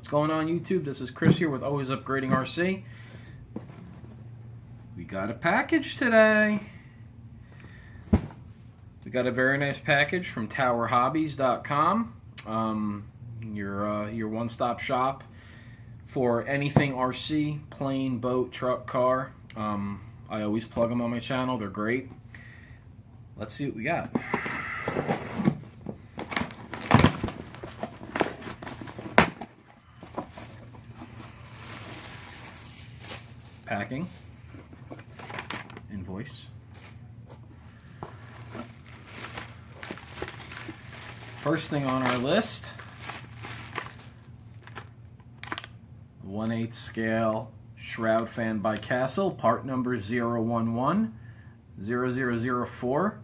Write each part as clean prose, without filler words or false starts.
What's going on, YouTube? This is Chris here with Always Upgrading RC. We got a package today. We got a very nice package from towerhobbies.com. Your one-stop shop for anything RC, plane, boat, truck, car. I always plug them on my channel. They're great. Let's see what we got. Packing, invoice, first thing on our list, 1/8 scale shroud fan by Castle, part number 0110004.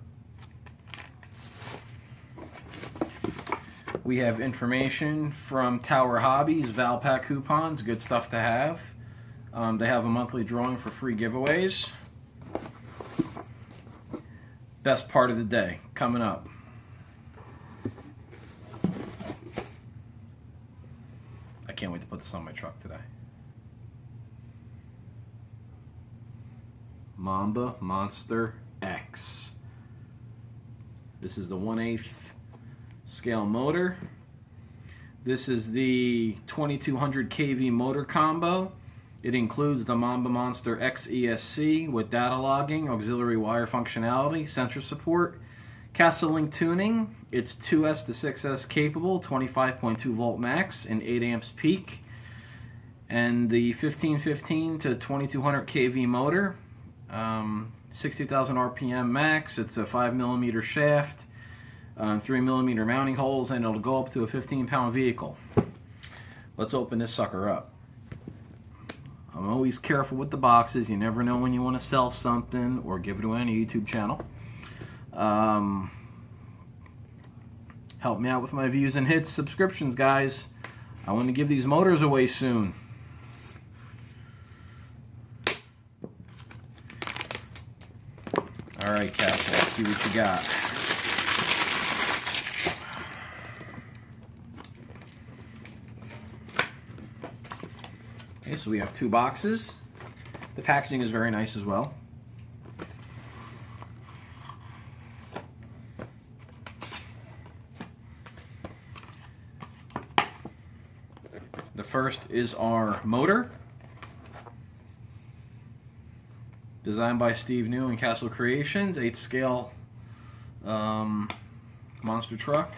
We have information from Tower Hobbies, Valpak coupons, good stuff to have. They have a monthly drawing for free giveaways. Best part of the day coming up. I can't wait to put this on my truck today. Mamba Monster X. This is the 1/8 scale motor. This is the 2200 kV motor combo. It includes the Mamba Monster X ESC with data logging, auxiliary wire functionality, sensor support, Castle link tuning. It's 2S to 6S capable, 25.2 volt max and 8 amps peak. And the 1515 to 2200 kV motor, 60,000 RPM max. It's a 5mm shaft, 3mm mounting holes, and it'll go up to a 15-pound vehicle. Let's open this sucker up. I'm always careful with the boxes. You never know when you want to sell something or give it away on a YouTube channel. Help me out with my views and hits, subscriptions, guys. I want to give these motors away soon. All right, Castle, let's see what you got. Okay, so we have two boxes. The packaging is very nice as well. The first is our motor, designed by Steve New and Castle Creations, 8 scale monster truck.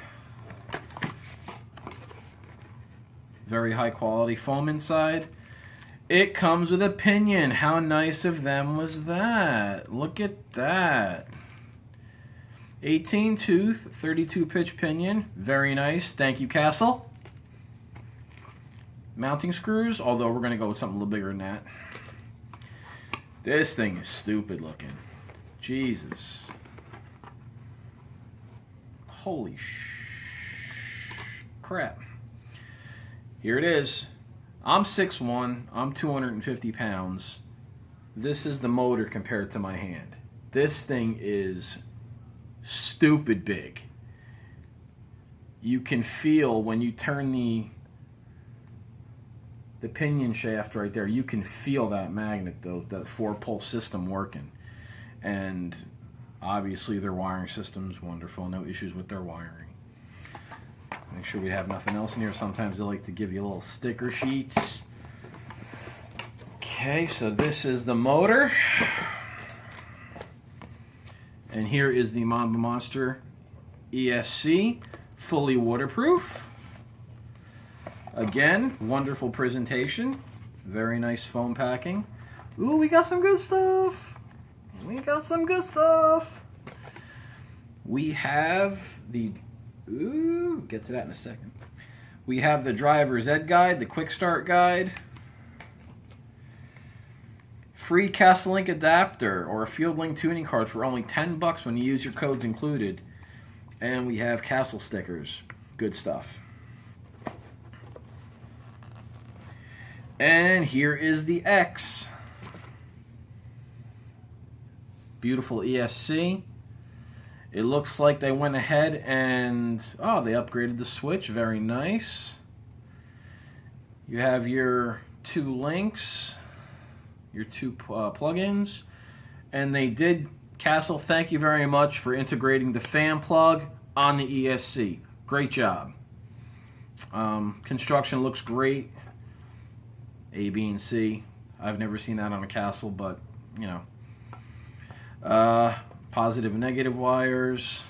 Very high quality foam inside. It comes with a pinion. How nice of them was that? Look at that. 18 tooth, 32 pitch pinion. Very nice. Thank you, Castle. Mounting screws, although we're going to go with something a little bigger than that. This thing is stupid looking. Jesus. Holy crap. Here it is. I'm 6'1", I'm 250 pounds. This is the motor compared to my hand. This thing is stupid big. You can feel when you turn the pinion shaft right there, you can feel that magnet, though, that 4-pole system working. And obviously their wiring system's wonderful, no issues with their wiring. Make sure we have nothing else in here. Sometimes they like to give you little sticker sheets. Okay, so this is the motor. And here is the Mamba Monster ESC, fully waterproof. Again, wonderful presentation. Very nice foam packing. Ooh, we got some good stuff. We got some good stuff. We have the... Ooh, get to that in a second. We have the driver's ed guide, the quick start guide, free Castle Link adapter or a Field Link tuning card for only $10 when you use your codes included. And we have Castle stickers. Good stuff. And here is the X. Beautiful ESC. It looks like they went ahead and, oh, they upgraded the switch. Very nice. You have your two links, your two plugins, and they did, Castle, thank you very much for integrating the fan plug on the ESC. Great job. Construction looks great. A, B, and C. I've never seen that on a Castle, but, you know. Positive and negative wires.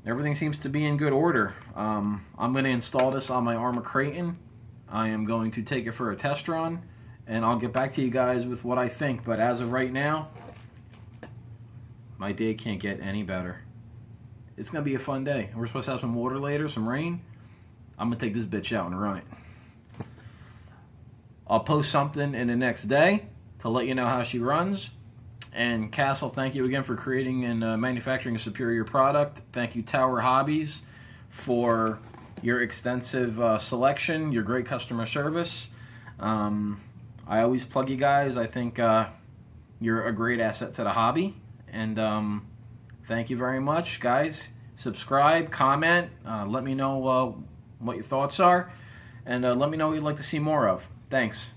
Everything seems to be in good order. I'm going to install this on my Armor Creighton. I am going to take it for a test run, and I'll get back to you guys with what I think. But as of right now, my day can't get any better. It's going to be a fun day. We're supposed to have some water later, some rain. I'm going to take this bitch out and run it. I'll post something in the next day to let you know how she runs. And Castle, thank you again for creating and manufacturing a superior product. Thank you, Tower Hobbies, for your extensive selection, your great customer service. I always plug you guys. I think you're a great asset to the hobby. And thank you very much, guys. Subscribe, comment, let me know what your thoughts are, and let me know what you'd like to see more of. Thanks.